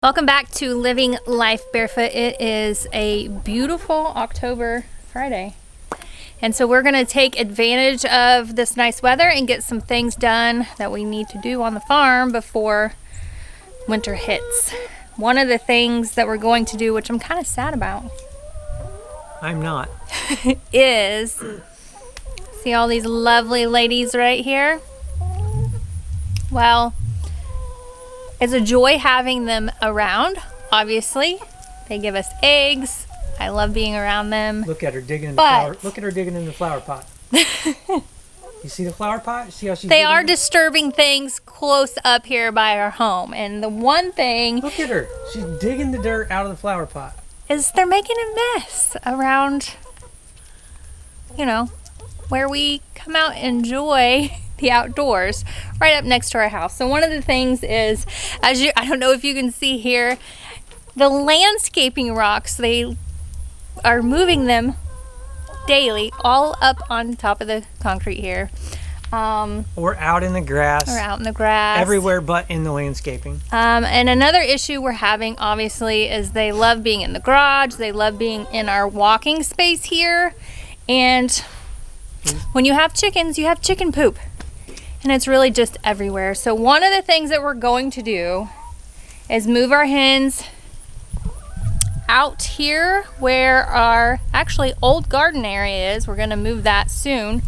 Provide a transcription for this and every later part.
Welcome back to Living Life Barefoot. It is a beautiful October Friday. And so we're gonna take advantage of this nice weather and get some things done that we need to do on the farm before winter hits. One of the things that we're going to do, which I'm kind of sad about. I'm not. is, see all these lovely ladies right here? Well, it's a joy having them around, obviously. They give us eggs. I love being around them. Look at her digging in the flower. Look at her digging in the flower pot. You see the flower pot? See how she's They are disturbing things close up here by our home. And the one thing... Look at her. She's digging the dirt out of the flower pot. Is they're making a mess around, you know, where we come out and enjoy the outdoors, right up next to our house. So one of the things is, I don't know if you can see here, the landscaping rocks, they are moving them daily all up on top of the concrete here. We're out in the grass. We're out in the grass. Everywhere but in the landscaping. And another issue we're having, obviously, is they love being in the garage. They love being in our walking space here. And when you have chickens, you have chicken poop. And it's really just everywhere. So one of the things that we're going to do is move our hens out here where our actually old garden area is. We're gonna move that soon.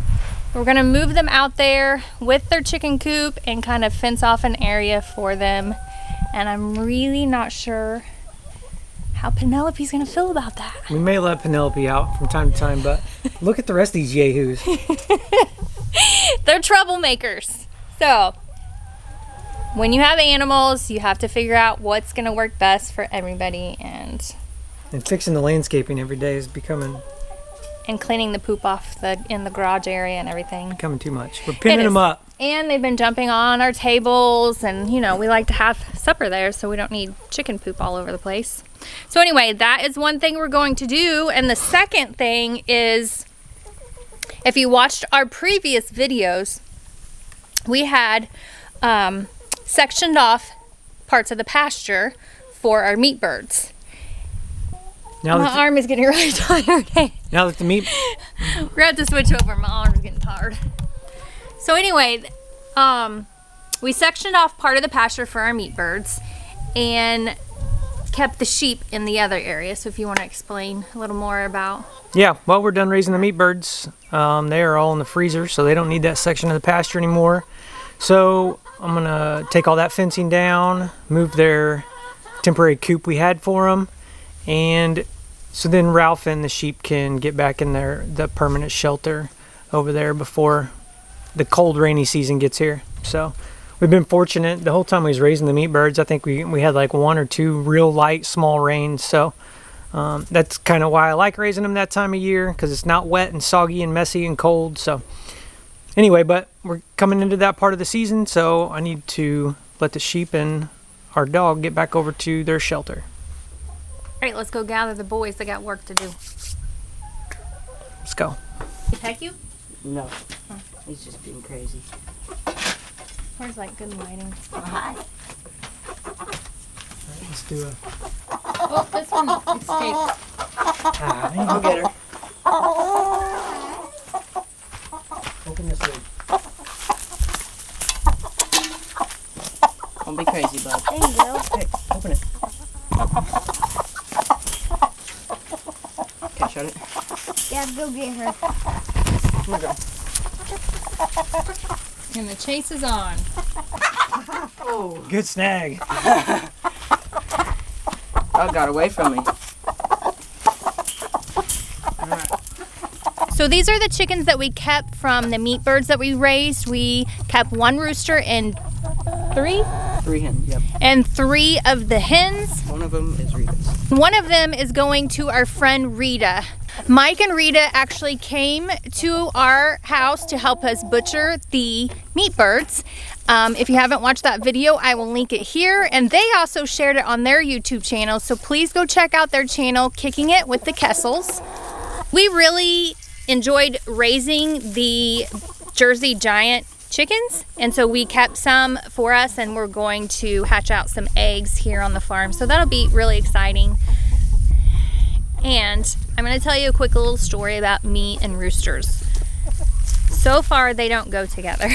We're gonna move them out there with their chicken coop and kind of fence off an area for them. And I'm really not sure how Penelope's gonna feel about that. We may let Penelope out from time to time, but look at the rest of these yahoos. They're troublemakers. So when you have animals, you have to figure out what's going to work best for everybody, and fixing the landscaping every day is becoming cleaning the poop off in the garage area and everything. Becoming too much. We're pinning them up. And they've been jumping on our tables, and you know, we like to have supper there so we don't need chicken poop all over the place. So anyway, that is one thing we're going to do. And the second thing is, if you watched our previous videos, we had sectioned off parts of the pasture for our meat birds. Now my arm is getting really tired. Now that the meat... We're going to have to switch over. My arm is getting tired. So anyway, we sectioned off part of the pasture for our meat birds and kept the sheep in the other area. So if you want to explain a little more about... Yeah, well, we're done raising the meat birds. They are all in the freezer, so they don't need that section of the pasture anymore. So I'm going to take all that fencing down, move their temporary coop we had for them, and so then Ralph and the sheep can get back in the permanent shelter over there before the cold, rainy season gets here. So we've been fortunate. The whole time we was raising the meat birds, I think we had like 1 or 2 real light, small rains, so... that's kind of why I like raising them that time of year, because it's not wet and soggy and messy and cold. So anyway, but we're coming into that part of the season, so I need to let the sheep and our dog get back over to their shelter. All right, let's go gather the boys. They got work to do. Let's go. He peck you? No, he's just being crazy. Where's like good lighting? Hi. All right, let's do a... Oh, this one escaped. I'll get her. Open this lid. Don't be crazy, bud. There you go. Hey, open it. Okay, shut it. Yeah, go get her. Here we go. And the chase is on. Oh. Good snag. Dog got away from me. So these are the chickens that we kept from the meat birds that we raised. We kept 1 rooster and 3? 3 hens, yep. And 3 of the hens. One of them is Rita's. One of them is going to our friend Rita. Mike and Rita actually came to our house to help us butcher the meat birds. If you haven't watched that video, I will link it here. And they also shared it on their YouTube channel, so please go check out their channel, Kicking It with the Kessels. We really enjoyed raising the Jersey Giant chickens, and so we kept some for us, and we're going to hatch out some eggs here on the farm, so that'll be really exciting. And I'm going to tell you a quick little story about me and roosters. So far they don't go together.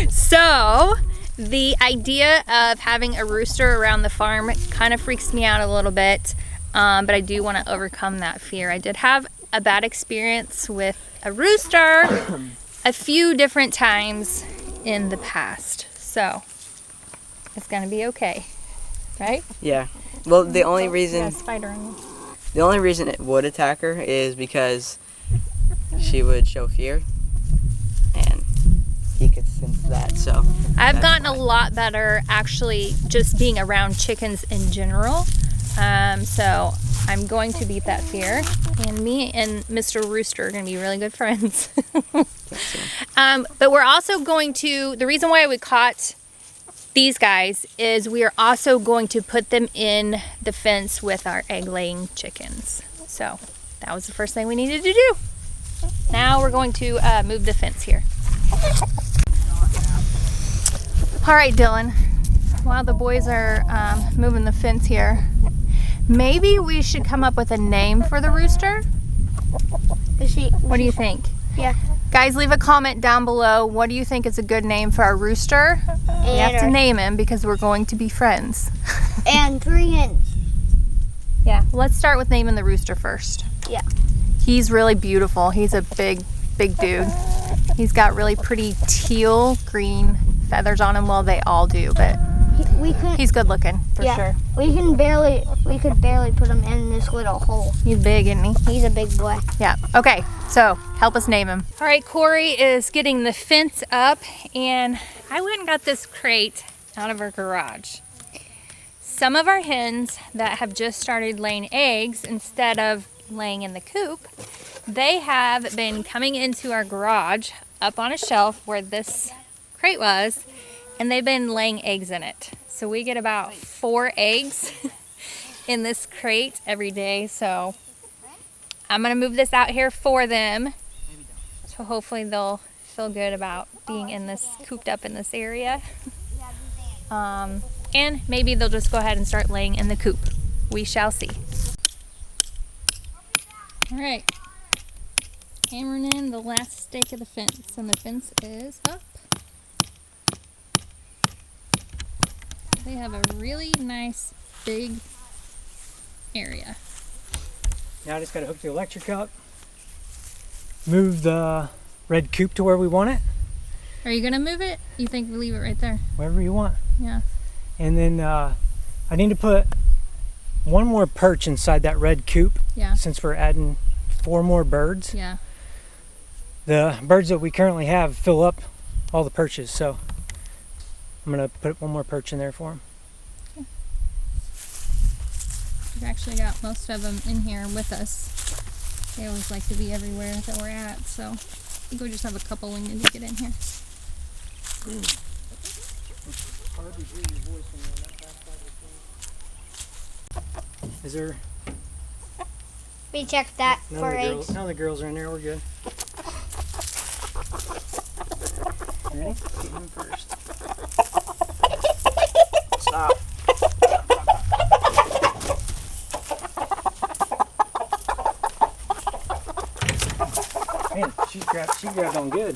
So the idea of having a rooster around the farm kind of freaks me out a little bit, but I do want to overcome that fear. I did have a bad experience with a rooster a few different times in the past, so it's gonna be okay, right? Yeah. Well, the only reason Spider on you. the only reason it would attack her is because she would show fear, and he could sense that. So I've that's gotten why. a lot better actually just being around chickens in general. So I'm going to beat that fear, and me and Mr. Rooster are going to be really good friends. But we're also going to, the reason why we caught these guys is we are also going to put them in the fence with our egg-laying chickens. So that was the first thing we needed to do. Now we're going to move the fence here. All right, Dylan, while the boys are moving the fence here, maybe we should come up with a name for the rooster? What do you think? Yeah. Guys, leave a comment down below. What do you think is a good name for our rooster? We have to name him because we're going to be friends. And 3 hens. Yeah, let's start with naming the rooster first. Yeah. He's really beautiful. He's a big dude. He's got really pretty teal green feathers on him. Well, they all do, but We couldn't. he's good looking for Yeah. sure. We could barely put him in this little hole. He's big, isn't he? He's a big boy. Yeah. Okay, so help us name him. All right, Corey is getting the fence up, and I went and got this crate out of our garage. Some of our hens that have just started laying eggs instead of laying in the coop, they have been coming into our garage up on a shelf where this crate was, and they've been laying eggs in it. So we get about 4 eggs in this crate every day. So I'm gonna move this out here for them. So hopefully they'll feel good about being in this, cooped up in this area. And maybe they'll just go ahead and start laying in the coop. We shall see. All right, hammering in the last stake of the fence, and the fence is up. They have a really nice big area. Now I just gotta hook the electric up, move the red coop to where we want it, Are you gonna move it? You think we leave it right there? wherever you want. Yeah. And then I need to put 1 more perch inside that red coop Yeah. since we're adding 4 more birds. Yeah. The birds that we currently have fill up all the perches, so I'm gonna put 1 more perch in there for them. We've actually got most of them in here with us. They always like to be everywhere that we're at, so I think we just have a couple we need to get in here. Is there We checked that none for of the eggs. girls? None of the girls are in there. We're good. Ready? Get him first. Stop. Man, she grabbed on good.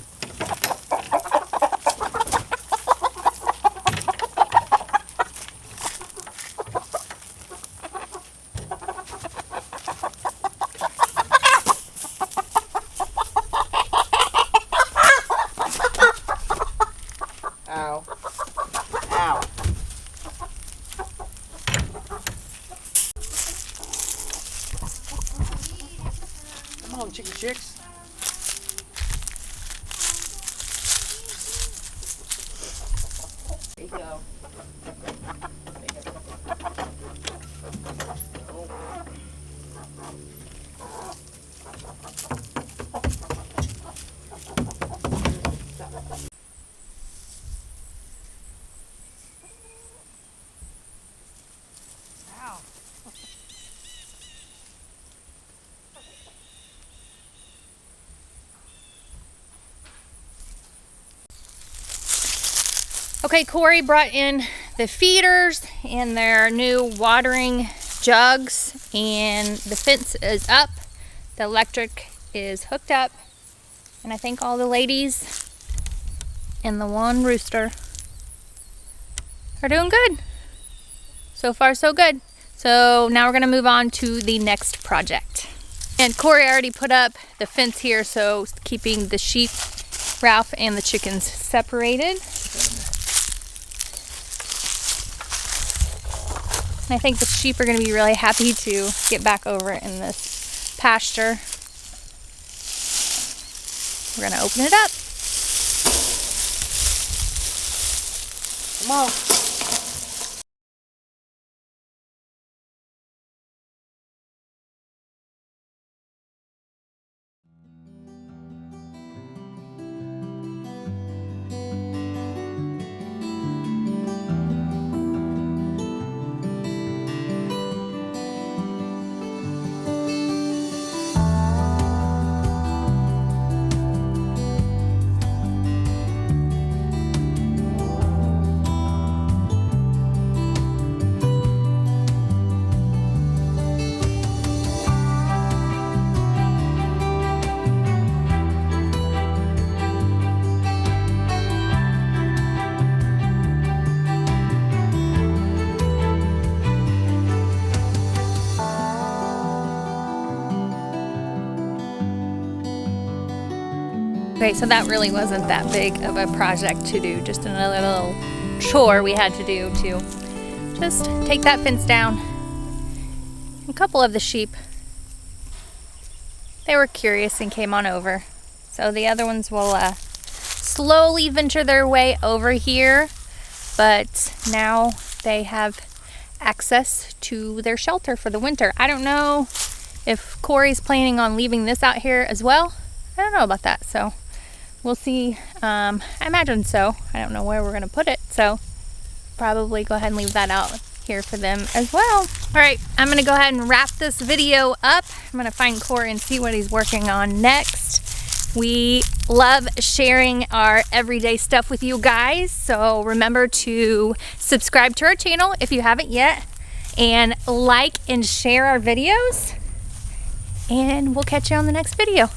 Ow. Ow. Come on, chicken chicks. There you go. Okay, Corey brought in the feeders and their new watering jugs, and the fence is up. The electric is hooked up, and I think all the ladies and the one rooster are doing good. So far, so good. So now we're gonna move on to the next project. And Corey already put up the fence here, so keeping the sheep, Ralph, and the chickens separated. And I think the sheep are going to be really happy to get back over in this pasture. We're going to open it up. Come on. Okay, so that really wasn't that big of a project to do, just another little chore we had to do to just take that fence down. A couple of the sheep, they were curious and came on over. So the other ones will slowly venture their way over here, but now they have access to their shelter for the winter. I don't know if Corey's planning on leaving this out here as well. I don't know about that, so we'll see. I imagine so. I don't know where we're gonna put it, so probably go ahead and leave that out here for them as well. All right, I'm gonna go ahead and wrap this video up. I'm gonna find Corey and see what he's working on next. We love sharing our everyday stuff with you guys, so remember to subscribe to our channel if you haven't yet, and like and share our videos, and we'll catch you on the next video.